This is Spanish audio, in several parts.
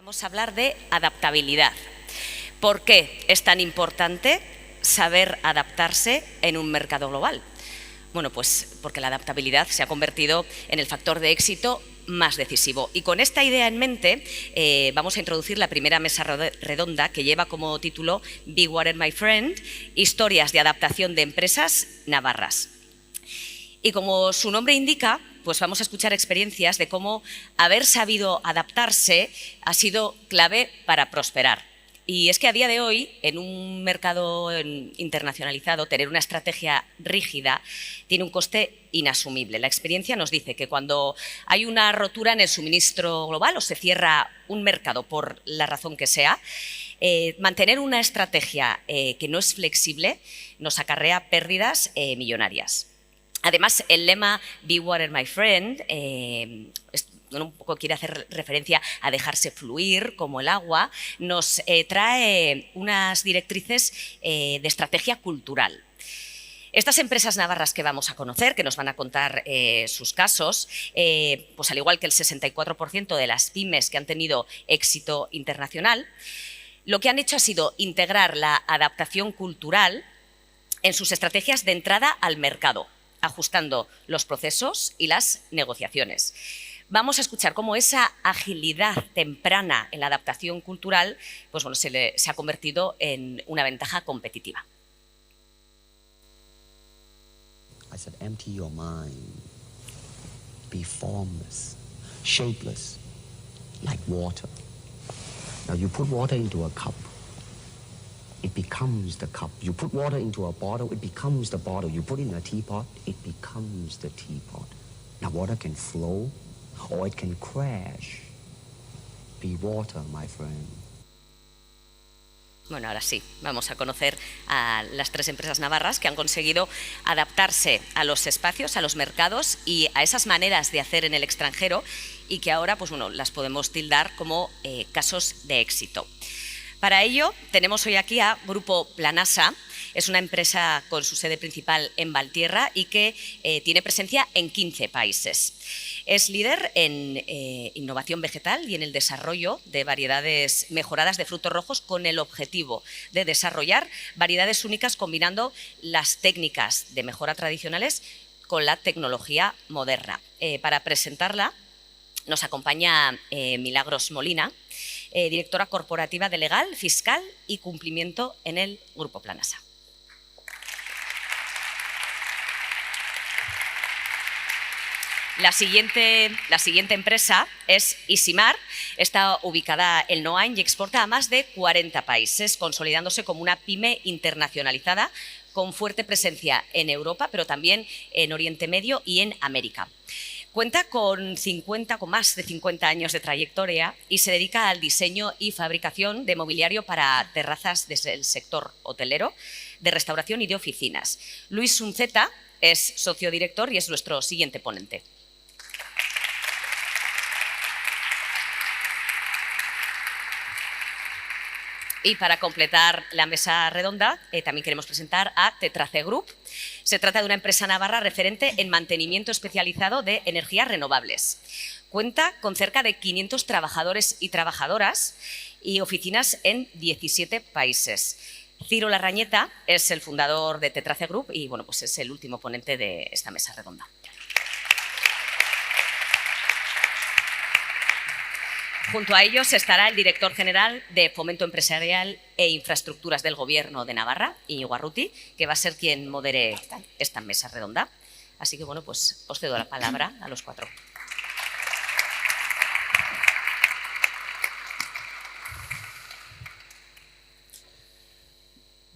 Vamos a hablar de adaptabilidad. ¿Por qué es tan importante saber adaptarse en un mercado global? Bueno, pues porque la adaptabilidad se ha convertido en el factor de éxito más decisivo. Y con esta idea en mente vamos a introducir la primera mesa redonda que lleva como título Be Water My Friend, historias de adaptación de empresas navarras. Y como su nombre indica, pues vamos a escuchar experiencias de cómo haber sabido adaptarse ha sido clave para prosperar. Y es que a día de hoy, en un mercado internacionalizado, tener una estrategia rígida tiene un coste inasumible. La experiencia nos dice que cuando hay una rotura en el suministro global o se cierra un mercado por la razón que sea, mantener una estrategia que no es flexible nos acarrea pérdidas millonarias. Además, el lema Be Water My Friend un poco quiere hacer referencia a dejarse fluir como el agua, nos trae unas directrices de estrategia cultural. Estas empresas navarras que vamos a conocer, que nos van a contar sus casos, pues al igual que el 64% de las pymes que han tenido éxito internacional, lo que han hecho ha sido integrar la adaptación cultural en sus estrategias de entrada al mercado, ajustando los procesos y las negociaciones. Vamos a escuchar cómo esa agilidad temprana en la adaptación cultural pues bueno, se ha convertido en una ventaja competitiva. I said, empty your mind. Be formless, shapeless, like water. Now you put water into a cup. It becomes the cup. You put water into a bottle, it becomes the bottle. You put it in a teapot, it becomes the teapot. Now water can flow or it can crash. Be water, my friend. Bueno, ahora sí, vamos a conocer a las tres empresas navarras que han conseguido adaptarse a los espacios, a los mercados y a esas maneras de hacer en el extranjero y que ahora pues bueno, las podemos tildar como casos de éxito. Para ello, tenemos hoy aquí a Grupo Planasa. Es una empresa con su sede principal en Valtierra y que tiene presencia en 15 países. Es líder en innovación vegetal y en el desarrollo de variedades mejoradas de frutos rojos con el objetivo de desarrollar variedades únicas combinando las técnicas de mejora tradicionales con la tecnología moderna. Para presentarla nos acompaña Milagros Molina, directora corporativa de Legal, Fiscal y Cumplimiento en el Grupo Planasa. La siguiente empresa es Isimar, está ubicada en Noain y exporta a más de 40 países, consolidándose como una pyme internacionalizada con fuerte presencia en Europa, pero también en Oriente Medio y en América. Cuenta con más de 50 años de trayectoria y se dedica al diseño y fabricación de mobiliario para terrazas desde el sector hotelero, de restauración y de oficinas. Luis Sunceta es socio director y es nuestro siguiente ponente. Y para completar la mesa redonda, también queremos presentar a Tetrace Group. Se trata de una empresa navarra referente en mantenimiento especializado de energías renovables. Cuenta con cerca de 500 trabajadores y trabajadoras y oficinas en 17 países. Ciro Larrañeta es el fundador de Tetrace Group y bueno, pues es el último ponente de esta mesa redonda. Junto a ellos estará el director general de Fomento Empresarial e Infraestructuras del Gobierno de Navarra, Íñigo Arruti, que va a ser quien modere esta mesa redonda. Así que, bueno, pues os cedo la palabra a los cuatro.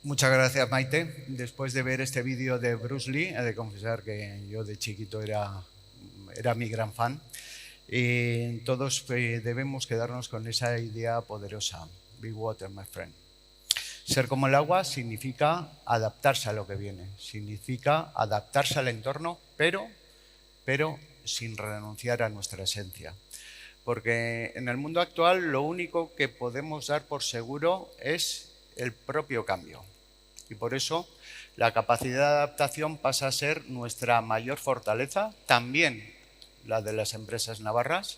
Muchas gracias, Maite. Después de ver este vídeo de Bruce Lee, he de confesar que yo de chiquito era mi gran fan. Todos debemos quedarnos con esa idea poderosa, Be Water, my friend. Ser como el agua significa adaptarse a lo que viene, significa adaptarse al entorno, pero sin renunciar a nuestra esencia. Porque en el mundo actual lo único que podemos dar por seguro es el propio cambio. Y por eso la capacidad de adaptación pasa a ser nuestra mayor fortaleza, también la de las empresas navarras,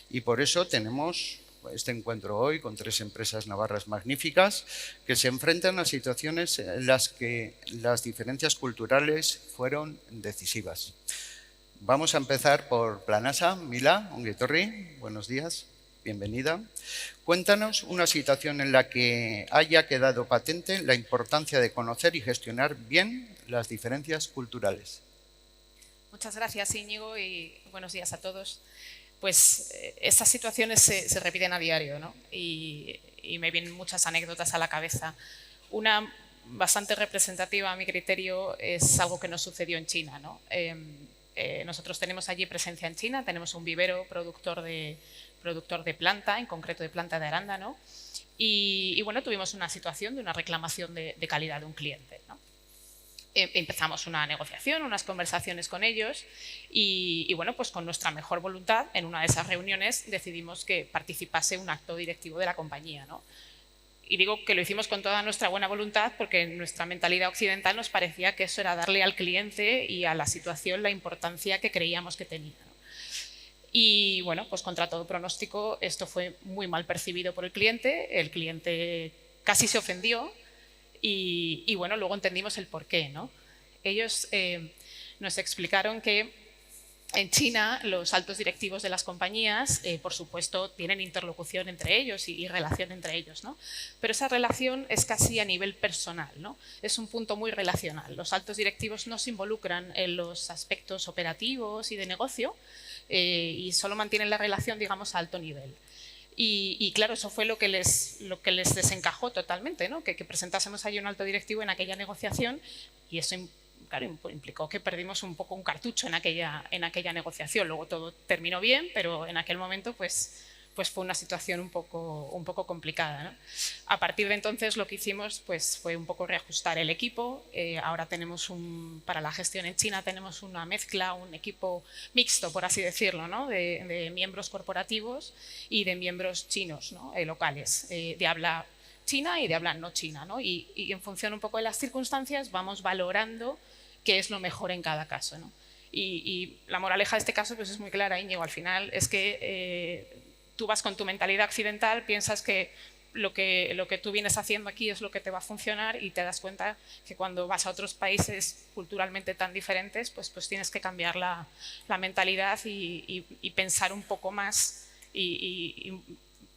y por eso tenemos este encuentro hoy con 3 empresas navarras magníficas que se enfrentan a situaciones en las que las diferencias culturales fueron decisivas. Vamos a empezar por Planasa. Mila, ongi etorri, buenos días, bienvenida. Cuéntanos una situación en la que haya quedado patente la importancia de conocer y gestionar bien las diferencias culturales. Muchas gracias, Íñigo, y buenos días a todos. Pues estas situaciones se repiten a diario, ¿no? Y me vienen muchas anécdotas a la cabeza. Una bastante representativa a mi criterio es algo que nos sucedió en China, ¿no? Nosotros tenemos allí presencia en China, tenemos un vivero productor de planta, en concreto de planta de arándano, y bueno, tuvimos una situación de una reclamación de calidad de un cliente, ¿no? Empezamos una negociación, unas conversaciones con ellos y bueno, pues con nuestra mejor voluntad, en una de esas reuniones decidimos que participase un acto directivo de la compañía, ¿no? Y digo que lo hicimos con toda nuestra buena voluntad porque en nuestra mentalidad occidental nos parecía que eso era darle al cliente y a la situación la importancia que creíamos que tenía, ¿no? Y bueno, pues contra todo pronóstico esto fue muy mal percibido por el cliente casi se ofendió y bueno, luego entendimos el porqué, ¿no? Ellos nos explicaron que en China, los altos directivos de las compañías, por supuesto, tienen interlocución entre ellos y relación entre ellos, ¿no? Pero esa relación es casi a nivel personal, ¿no? Es un punto muy relacional. Los altos directivos no se involucran en los aspectos operativos y de negocio y solo mantienen la relación, digamos, a alto nivel. Y claro, eso fue lo que les desencajó totalmente, ¿no? Que presentásemos allí un alto directivo en aquella negociación y eso claro, implicó que perdimos un poco un cartucho en aquella negociación. Luego todo terminó bien, pero en aquel momento pues fue una situación un poco complicada, ¿no? A partir de entonces lo que hicimos pues fue un poco reajustar el equipo. Ahora tenemos para la gestión en China tenemos una mezcla, un equipo mixto, por así decirlo, ¿no? de miembros corporativos y de miembros chinos, ¿no? Locales, de habla china y de habla no china, ¿no? Y en función un poco de las circunstancias vamos valorando qué es lo mejor en cada caso, ¿no? Y la moraleja de este caso pues es muy clara, Íñigo, al final es que tú vas con tu mentalidad occidental, piensas que lo que tú vienes haciendo aquí es lo que te va a funcionar y te das cuenta que cuando vas a otros países culturalmente tan diferentes, pues tienes que cambiar la mentalidad y pensar un poco más y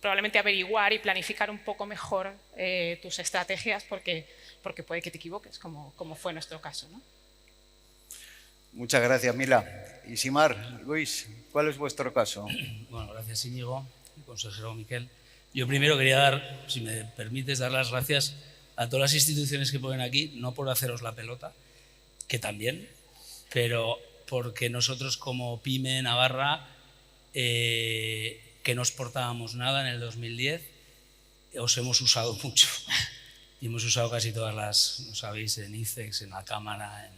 probablemente averiguar y planificar un poco mejor tus estrategias porque puede que te equivoques, como fue nuestro caso, ¿no? Muchas gracias, Mila. Isimar, Luis, ¿cuál es vuestro caso? Bueno, gracias, Íñigo, consejero Miquel. Yo primero quería dar, si me permites, dar las gracias a todas las instituciones que ponen aquí, no por haceros la pelota, que también, pero porque nosotros como PYME Navarra, que no exportábamos nada en el 2010, os hemos usado mucho. Y hemos usado casi todas las, ¿no sabéis?, en ICEX, en la Cámara, en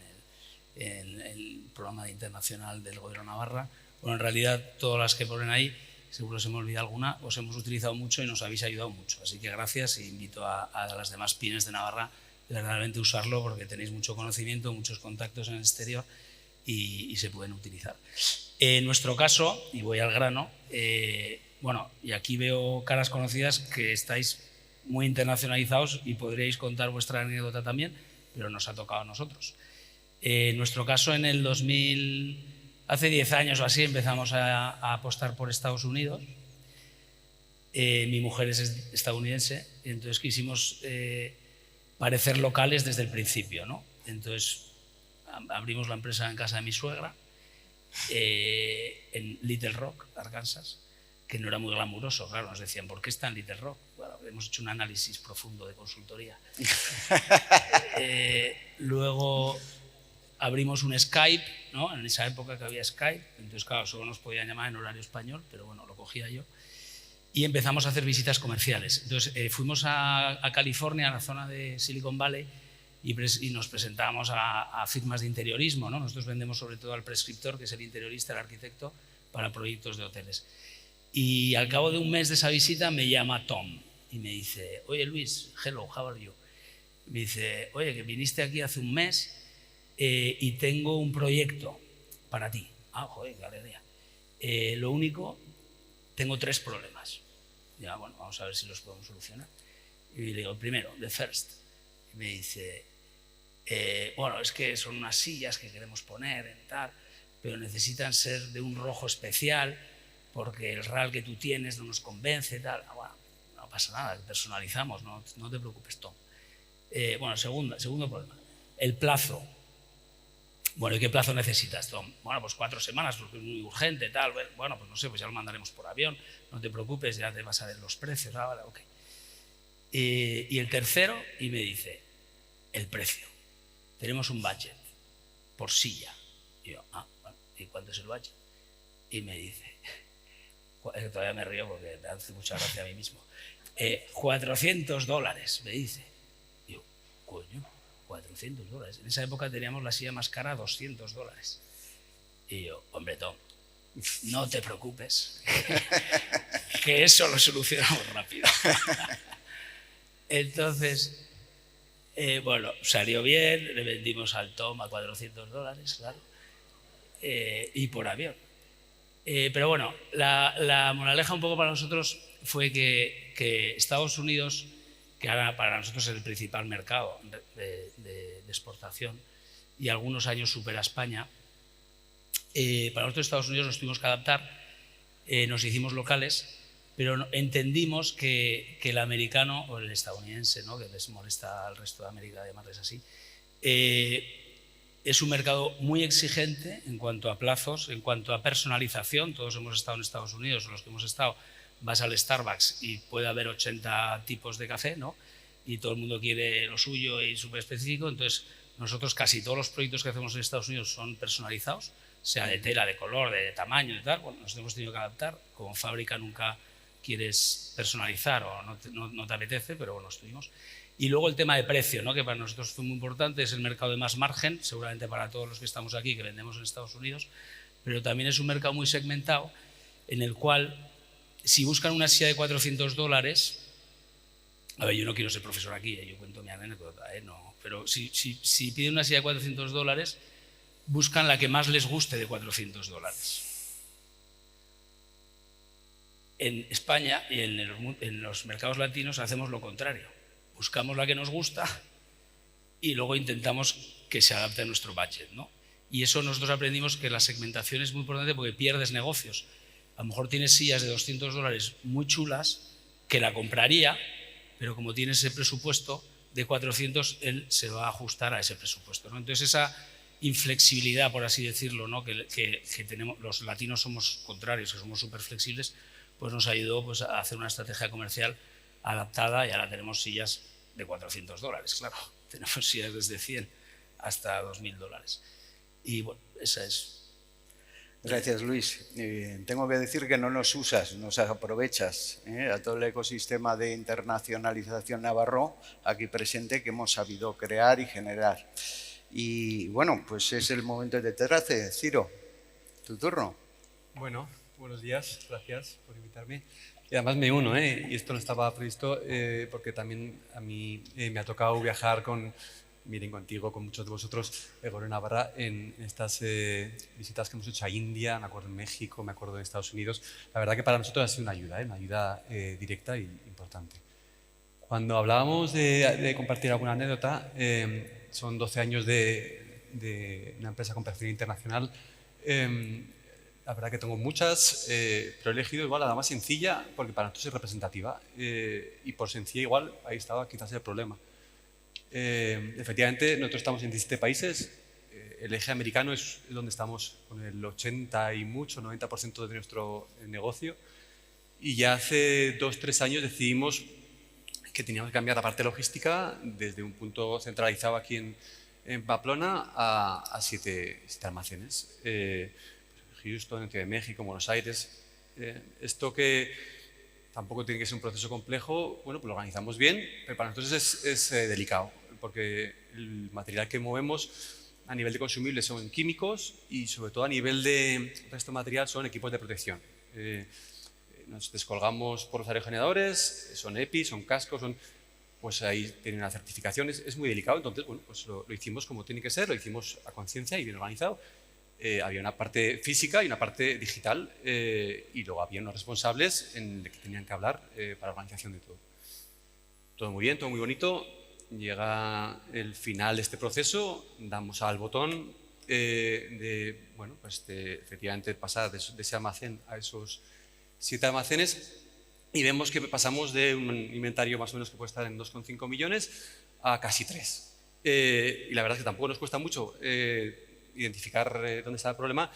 el programa internacional del Gobierno de Navarra. Bueno, en realidad todas las que ponen ahí, seguro se me olvida alguna, os hemos utilizado mucho y nos habéis ayudado mucho. Así que gracias e invito a las demás pymes de Navarra verdaderamente usarlo porque tenéis mucho conocimiento, muchos contactos en el exterior y se pueden utilizar. En nuestro caso, y voy al grano, bueno, y aquí veo caras conocidas que estáis muy internacionalizados y podríais contar vuestra anécdota también, pero nos ha tocado a nosotros. En nuestro caso, en el 2000, hace 10 años o así, empezamos a apostar por Estados Unidos. Mi mujer es estadounidense, y entonces quisimos parecer locales desde el principio, ¿no? Entonces abrimos la empresa en casa de mi suegra, en Little Rock, Arkansas, que no era muy glamuroso. Claro, nos decían, ¿por qué está en Little Rock? Bueno, hemos hecho un análisis profundo de consultoría. Luego abrimos un Skype, ¿no? En esa época que había Skype, entonces claro, solo nos podían llamar en horario español, pero bueno, lo cogía yo. Y empezamos a hacer visitas comerciales. Entonces fuimos a California, a la zona de Silicon Valley, y nos presentábamos a firmas de interiorismo, ¿no? Nosotros vendemos sobre todo al prescriptor, que es el interiorista, el arquitecto, para proyectos de hoteles. Y al cabo de un mes de esa visita me llama Tom y me dice, oye Luis, hello, how are you? Me dice, oye, que viniste aquí hace un mes y tengo un proyecto para ti. Ah, joder, qué alegría. Lo único, tengo 3 problemas. Ya, bueno, vamos a ver si los podemos solucionar. Y le digo, primero, the first. Y me dice, bueno, es que son unas sillas que queremos poner en tal, pero necesitan ser de un rojo especial porque el RAL que tú tienes no nos convence, tal. Bueno, no pasa nada, personalizamos, no te preocupes, Tom. Bueno, segundo problema, el plazo. Bueno, ¿y qué plazo necesitas, Tom? Bueno, pues 4 semanas, porque es muy urgente, tal. Bueno, pues no sé, pues ya lo mandaremos por avión, no te preocupes, ya te vas a ver los precios. Ah, vale, ok. Y el tercero, y me dice, el precio. Tenemos un budget por silla. Y yo, bueno, ¿y cuánto es el budget? Y me dice, todavía me río porque me hace mucha gracia a mí mismo, $400, me dice. Y yo, coño, $400. En esa época teníamos la silla más cara, $200. Y yo, hombre, Tom, no te preocupes, que eso lo solucionamos rápido. Entonces, bueno, salió bien, le vendimos al Tom a $400, claro, y por avión. Pero bueno, la moraleja un poco para nosotros fue que Estados Unidos, que ahora para nosotros es el principal mercado de exportación y algunos años supera a España, para nosotros Estados Unidos nos tuvimos que adaptar, nos hicimos locales, pero entendimos que el americano o el estadounidense, ¿no?, que les molesta al resto de América llamarles así, es un mercado muy exigente en cuanto a plazos, en cuanto a personalización. Todos hemos estado en Estados Unidos, o los que hemos estado, vas al Starbucks y puede haber 80 tipos de café, ¿no?, y todo el mundo quiere lo suyo y súper específico. Entonces, nosotros casi todos los proyectos que hacemos en Estados Unidos son personalizados, sea de tela, de color, de tamaño, de tal. Bueno, nos hemos tenido que adaptar. Como fábrica nunca quieres personalizar o no te apetece, pero bueno, estuvimos. Y luego el tema de precio, ¿no?, que para nosotros fue muy importante, es el mercado de más margen, seguramente para todos los que estamos aquí, que vendemos en Estados Unidos, pero también es un mercado muy segmentado, en el cual, si buscan una silla de $400, a ver, yo no quiero ser profesor aquí, yo cuento mi anécdota, no, pero si piden una silla de $400, buscan la que más les guste de $400. En España y en los mercados latinos hacemos lo contrario. Buscamos la que nos gusta y luego intentamos que se adapte a nuestro budget, ¿no? Y eso nosotros aprendimos que la segmentación es muy importante porque pierdes negocios. A lo mejor tienes sillas de $200 muy chulas que la compraría, pero como tienes ese presupuesto de 400, él se va a ajustar a ese presupuesto, ¿no? Entonces esa inflexibilidad, por así decirlo, ¿no?, que tenemos, los latinos somos contrarios, que somos súper flexibles, pues nos ayudó, pues, a hacer una estrategia comercial adaptada, y ahora tenemos sillas de $400, claro. Tenemos sillas desde 100 hasta $2000. Y bueno, esa es. Gracias, Luis. Tengo que decir que no nos usas, nos aprovechas a todo el ecosistema de internacionalización navarro aquí presente que hemos sabido crear y generar. Y bueno, pues es el momento de Terrace. Ciro, tu turno. Bueno, buenos días, gracias por invitarme. Y además me uno, y esto no estaba previsto porque también a mí me ha tocado viajar contigo, con muchos de vosotros, Gregorio Navarra, en estas visitas que hemos hecho a India, me acuerdo en México, me acuerdo en Estados Unidos. La verdad que para nosotros ha sido una ayuda directa y importante. Cuando hablábamos de compartir alguna anécdota, son 12 años de una empresa con perfil internacional. La verdad que tengo muchas, pero he elegido igual la más sencilla porque para nosotros es representativa y por sencilla igual ahí estaba quizás el problema. Efectivamente, nosotros estamos en 17 países, el eje americano es donde estamos con el 80 y mucho, 90% de nuestro negocio, y ya hace 2-3 años decidimos que teníamos que cambiar la parte logística desde un punto centralizado aquí en Pamplona a 7 almacenes. Houston, en Ciudad de México, Buenos Aires. Esto que tampoco tiene que ser un proceso complejo, bueno, pues lo organizamos bien, pero para nosotros es delicado, porque el material que movemos a nivel de consumibles son químicos y sobre todo a nivel de resto de material son equipos de protección. Nos descolgamos por los aerogeneradores, son EPI, son cascos, pues ahí tienen una certificación, es muy delicado, entonces bueno, pues lo hicimos como tiene que ser, lo hicimos a conciencia y bien organizado. había una parte física y una parte digital, y luego había unos responsables en el que tenían que hablar para la organización de todo. Todo muy bien, todo muy bonito. Llega el final de este proceso, damos al botón efectivamente pasar de ese almacén a esos 7 almacenes, y vemos que pasamos de un inventario más o menos que puede estar en 2,5 millones a casi 3. Y la verdad es que tampoco nos cuesta mucho identificar dónde está el problema,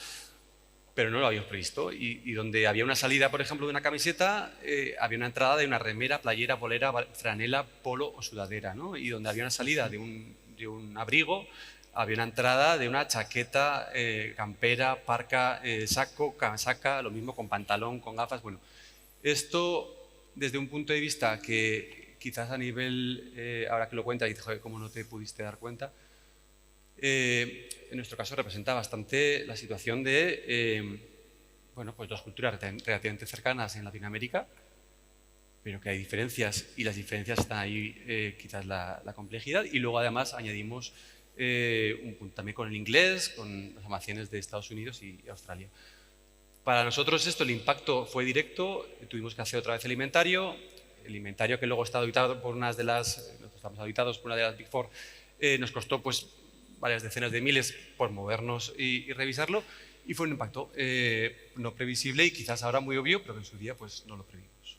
pero no lo habíamos previsto. Y donde había una salida, por ejemplo, de una camiseta, había una entrada de una remera, playera, bolera, franela, polo o sudadera, ¿no? Y donde había una salida de un abrigo, había una entrada de una chaqueta, campera, parca, saco, casaca, lo mismo con pantalón, con gafas. Bueno, esto desde un punto de vista que quizás a nivel, ahora que lo cuentas, dices, joder, ¿cómo no te pudiste dar cuenta? En nuestro caso representa bastante la situación de dos culturas relativamente cercanas en Latinoamérica, pero que hay diferencias, y las diferencias están ahí, quizás la complejidad, y luego además añadimos un punto también con el inglés, con los almacenes de Estados Unidos y Australia. Para nosotros el impacto fue directo, tuvimos que hacer otra vez el inventario que luego está auditado por estamos auditados por una de las Big Four, nos costó pues varias decenas de miles por movernos y revisarlo, y fue un impacto no previsible y quizás ahora muy obvio, pero que en su día pues no lo previmos.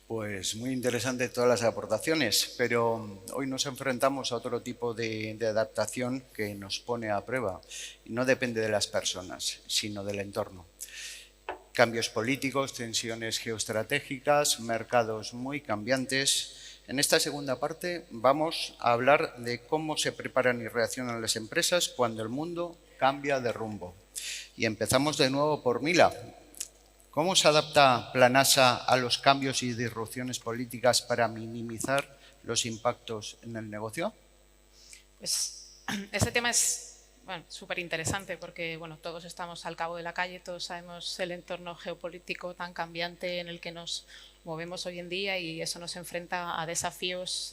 Pues muy interesante todas las aportaciones, pero hoy nos enfrentamos a otro tipo de adaptación que nos pone a prueba, y no depende de las personas, sino del entorno. Cambios políticos, tensiones geoestratégicas, mercados muy cambiantes. En esta segunda parte vamos a hablar de cómo se preparan y reaccionan las empresas cuando el mundo cambia de rumbo. Y empezamos de nuevo por Mila. ¿Cómo se adapta Planasa a los cambios y disrupciones políticas para minimizar los impactos en el negocio? Pues este tema es súper interesante porque todos estamos al cabo de la calle, todos sabemos el entorno geopolítico tan cambiante en el que nos movemos hoy en día, y eso nos enfrenta a desafíos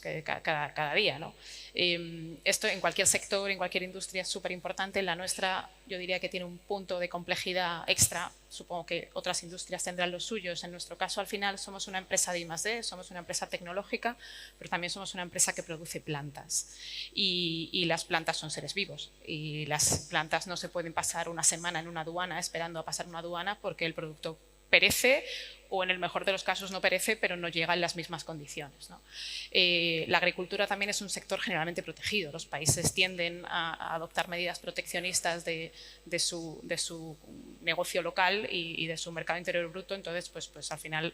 que cada día, ¿no? Esto en cualquier sector, en cualquier industria es súper importante. En la nuestra yo diría que tiene un punto de complejidad extra. Supongo que otras industrias tendrán los suyos. En nuestro caso, al final, somos una empresa de I+D, somos una empresa tecnológica, pero también somos una empresa que produce plantas. Y las plantas son seres vivos. Y las plantas no se pueden pasar una semana en una aduana esperando a pasar una aduana porque el producto perece, o en el mejor de los casos no perece, pero no llega en las mismas condiciones, ¿no? La agricultura también es un sector generalmente protegido. Los países tienden a adoptar medidas proteccionistas de su negocio local y de su mercado interior bruto, entonces pues al final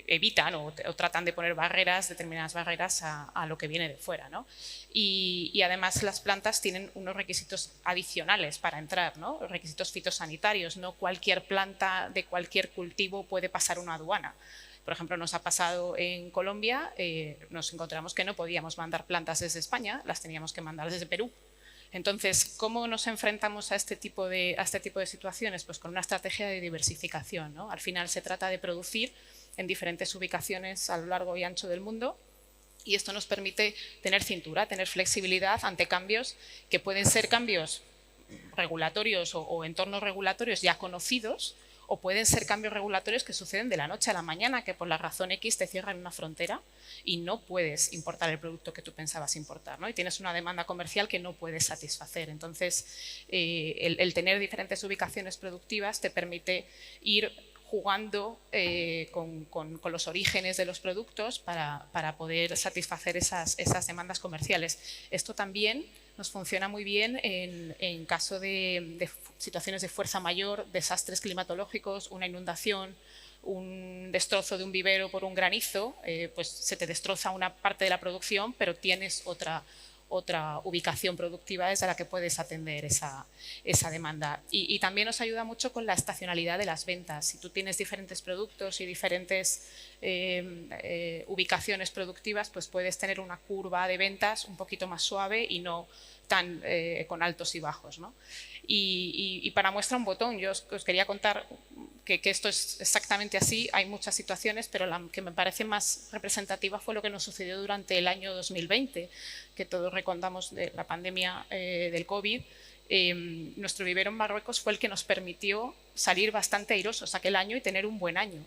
evitan o tratan de poner determinadas barreras a lo que viene de fuera, ¿no? Y además las plantas tienen unos requisitos adicionales para entrar, ¿no? Los requisitos fitosanitarios. No cualquier planta de cualquier cultivo puede pasar una aduana. Por ejemplo, nos ha pasado en Colombia, nos encontramos que no podíamos mandar plantas desde España, las teníamos que mandar desde Perú. Entonces, ¿cómo nos enfrentamos a este tipo de situaciones? Pues con una estrategia de diversificación, ¿no? Al final se trata de producir en diferentes ubicaciones a lo largo y ancho del mundo, y esto nos permite tener cintura, tener flexibilidad ante cambios que pueden ser cambios regulatorios o entornos regulatorios ya conocidos, o pueden ser cambios regulatorios que suceden de la noche a la mañana, que por la razón X te cierran una frontera y no puedes importar el producto que tú pensabas importar, ¿no? Y tienes una demanda comercial que no puedes satisfacer. Entonces, el tener diferentes ubicaciones productivas te permite ir jugando con los orígenes de los productos para poder satisfacer esas demandas comerciales. Esto también nos funciona muy bien en caso de situaciones de fuerza mayor, desastres climatológicos, una inundación, un destrozo de un vivero por un granizo, pues se te destroza una parte de la producción, pero tienes otra ubicación productiva desde la que puedes atender esa demanda. Y también nos ayuda mucho con la estacionalidad de las ventas. Si tú tienes diferentes productos y diferentes ubicaciones productivas, pues puedes tener una curva de ventas un poquito más suave y no tan con altos y bajos, ¿no? Y para muestra un botón, yo os quería contar que esto es exactamente así, hay muchas situaciones, pero la que me parece más representativa fue lo que nos sucedió durante el año 2020, que todos recordamos de la pandemia del COVID. Nuestro vivero en Marruecos fue el que nos permitió salir bastante airosos aquel año y tener un buen año.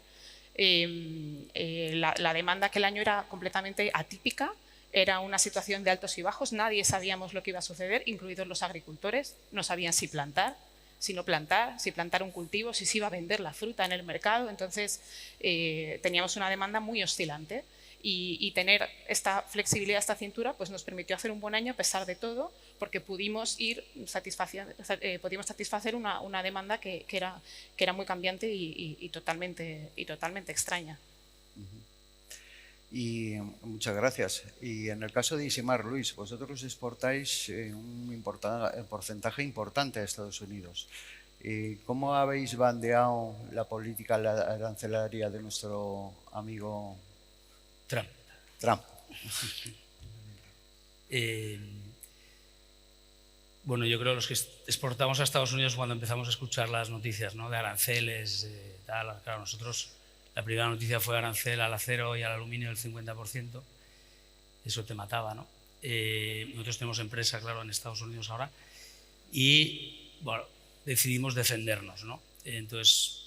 La demanda aquel año era completamente atípica, era una situación de altos y bajos, nadie sabíamos lo que iba a suceder, incluidos los agricultores, no sabían si plantar, si no plantar, si plantar un cultivo, si se iba a vender la fruta en el mercado. Entonces teníamos una demanda muy oscilante y tener esta flexibilidad, esta cintura, pues nos permitió hacer un buen año a pesar de todo, porque pudimos satisfacer una demanda que era muy cambiante y totalmente extraña. Y muchas gracias. Y en el caso de Isimar, Luis, vosotros exportáis un porcentaje importante a Estados Unidos. ¿Cómo habéis bandeado la política arancelaria de nuestro amigo Trump? Bueno, yo creo que los que exportamos a Estados Unidos, cuando empezamos a escuchar las noticias, ¿no?, de aranceles, tal, claro, nosotros la primera noticia fue arancel al acero y al aluminio del 50%, eso te mataba, ¿no? Nosotros tenemos empresa, claro, en Estados Unidos ahora, y bueno, decidimos defendernos, ¿no? Entonces,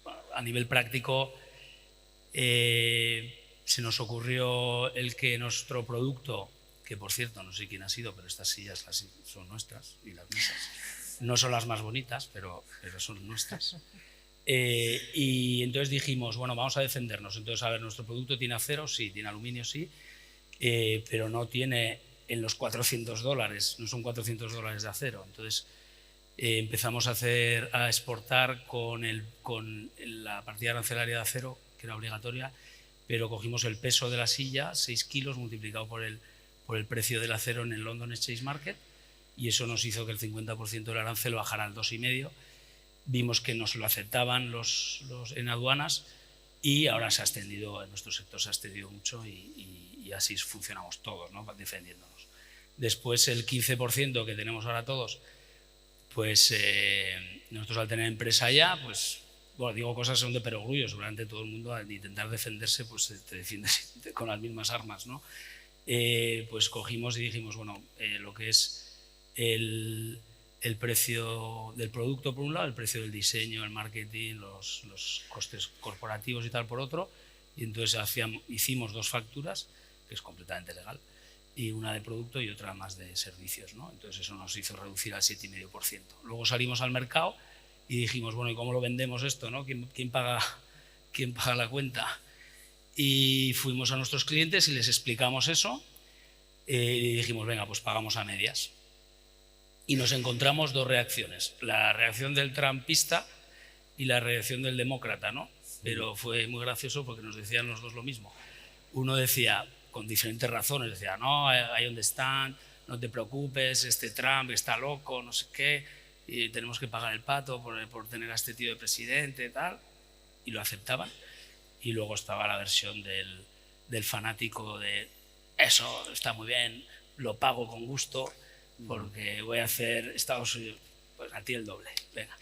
bueno, a nivel práctico, se nos ocurrió el que nuestro producto, que por cierto, no sé quién ha sido, pero estas sillas son nuestras, y las mesas no son las más bonitas, pero son nuestras. Y entonces dijimos, bueno, vamos a defendernos. Entonces, a ver, nuestro producto tiene acero, sí, tiene aluminio, sí, pero no tiene en los $400, no son $400 de acero. Entonces, empezamos a exportar con la partida arancelaria de acero, que era obligatoria, pero cogimos el peso de la silla, 6 kilos, multiplicado por el precio del acero en el London Exchange Market, y eso nos hizo que el 50% del arancel bajara al 2,5%. Vimos que nos lo aceptaban en aduanas y ahora se ha extendido, en nuestro sector se ha extendido mucho y así funcionamos todos, ¿no?, defendiéndonos. Después el 15% que tenemos ahora todos, pues nosotros al tener empresa ya, pues bueno, digo cosas son de perogrullo, seguramente todo el mundo al intentar defenderse pues te defiendes con las mismas armas, ¿no? Pues cogimos y dijimos, bueno, lo que es el precio del producto por un lado, el precio del diseño, el marketing, los costes corporativos y tal por otro, y entonces hicimos 2 facturas, que es completamente legal, y una de producto y otra más de servicios, ¿no? Entonces eso nos hizo reducir al 7,5%. Luego salimos al mercado y dijimos, bueno, ¿y cómo lo vendemos esto, no? ¿Quién paga la cuenta? Y fuimos a nuestros clientes y les explicamos eso y dijimos, venga, pues pagamos a medias. Y nos encontramos 2 reacciones, la reacción del trumpista y la reacción del demócrata, ¿no? Pero fue muy gracioso porque nos decían los dos lo mismo. Uno decía, con diferentes razones, decía, no, ahí donde están, no te preocupes, este Trump está loco, no sé qué, y tenemos que pagar el pato por tener a este tío de presidente y tal, y lo aceptaban. Y luego estaba la versión del fanático de, eso está muy bien, lo pago con gusto, porque voy a hacer Estados Unidos, pues a ti el doble, venga.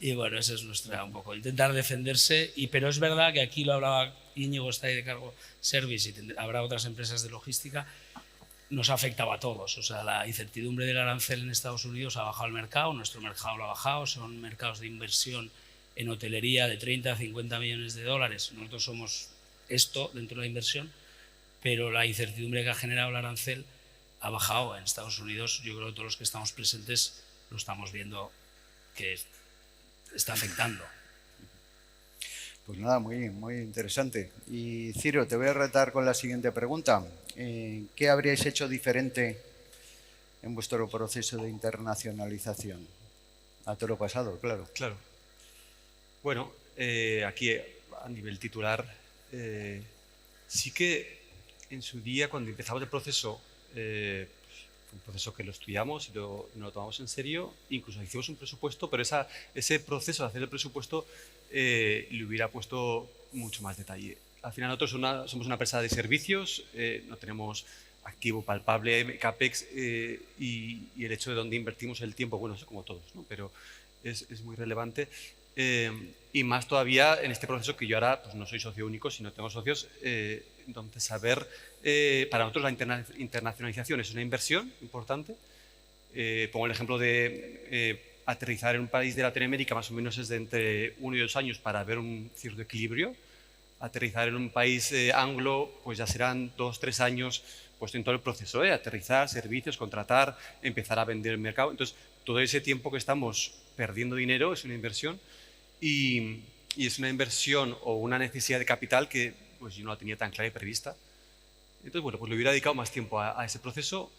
Y bueno, eso es nuestra, un poco, intentar defenderse, pero es verdad que aquí lo hablaba Íñigo, está ahí de cargo Service, y habrá otras empresas de logística, nos ha afectado a todos. O sea, la incertidumbre del arancel en Estados Unidos ha bajado el mercado, nuestro mercado lo ha bajado, son mercados de inversión en hotelería de 30 a 50 millones de dólares. Nosotros somos esto dentro de la inversión, pero la incertidumbre que ha generado el arancel ha bajado en Estados Unidos. Yo creo que todos los que estamos presentes lo estamos viendo que está afectando. Pues nada, muy interesante. Y Ciro, te voy a retar con la siguiente pregunta. ¿Qué habríais hecho diferente en vuestro proceso de internacionalización? A todo lo pasado, claro. Claro. Bueno, aquí a nivel titular, sí que en su día, cuando empezamos el proceso, fue un proceso que lo estudiamos y nos lo tomamos en serio, incluso hicimos un presupuesto, pero ese proceso de hacer el presupuesto le hubiera puesto mucho más detalle. Al final nosotros somos una empresa de servicios, no tenemos activo palpable, CAPEX, y el hecho de dónde invertimos el tiempo, bueno, eso como todos, ¿no? Pero es muy relevante. Y más todavía en este proceso que yo ahora pues, no soy socio único, sino tengo socios. Entonces, saber, para nosotros la internacionalización es una inversión importante. Pongo el ejemplo de aterrizar en un país de Latinoamérica, más o menos es de entre 1 y 2 años para ver un cierto equilibrio. Aterrizar en un país anglo, pues ya serán 2 o 3 años pues, en todo el proceso, aterrizar, servicios, contratar, empezar a vender el mercado. Entonces, todo ese tiempo que estamos perdiendo dinero es una inversión y es una inversión o una necesidad de capital que pues, yo no la tenía tan clara y prevista. Entonces, bueno, pues le hubiera dedicado más tiempo a ese proceso.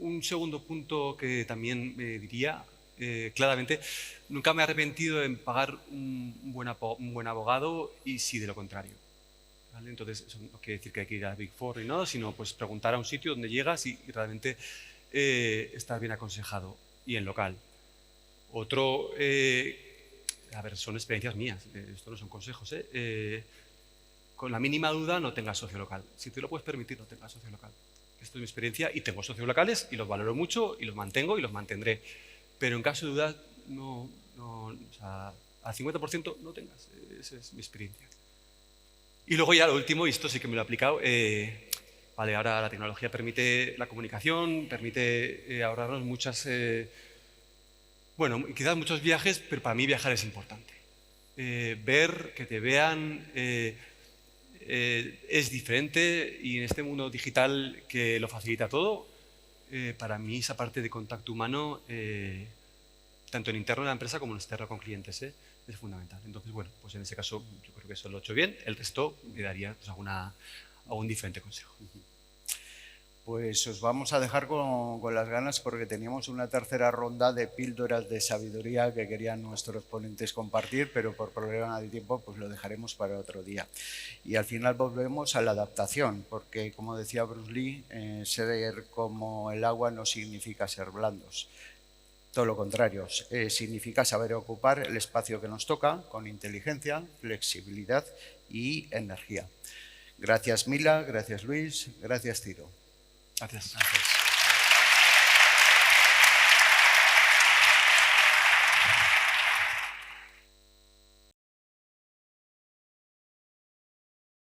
Un segundo punto que también me diría, claramente, nunca me he arrepentido en pagar un buen abogado y sí de lo contrario. ¿Vale? Entonces, eso no quiere decir que hay que ir a Big Four y no, sino pues preguntar a un sitio donde llegas y realmente estar bien aconsejado y en local. Otro, a ver, son experiencias mías, esto no son consejos. Con la mínima duda no tengas socio local. Si te lo puedes permitir, no tengas socio local. Esto es mi experiencia y tengo socios locales y los valoro mucho y los mantengo y los mantendré. Pero en caso de duda, o sea, al 50% no tengas. Esa es mi experiencia. Y luego ya lo último, y esto sí que me lo he aplicado, vale, ahora la tecnología permite la comunicación, permite ahorrarnos muchas, bueno, quizás muchos viajes, pero para mí viajar es importante. Ver, que te vean, es diferente y en este mundo digital que lo facilita todo, para mí esa parte de contacto humano, tanto en interno de la empresa como en externo con clientes, es fundamental. Entonces, bueno, pues en ese caso yo creo que eso lo he hecho bien. El resto me daría pues, algún diferente consejo. Pues os vamos a dejar con las ganas porque teníamos una tercera ronda de píldoras de sabiduría que querían nuestros ponentes compartir, pero por problema de tiempo pues lo dejaremos para otro día. Y al final volvemos a la adaptación, porque como decía Bruce Lee, ser como el agua no significa ser blandos. Todo lo contrario, significa saber ocupar el espacio que nos toca con inteligencia, flexibilidad y energía. Gracias Mila, gracias Luis, gracias Ciro. Gracias.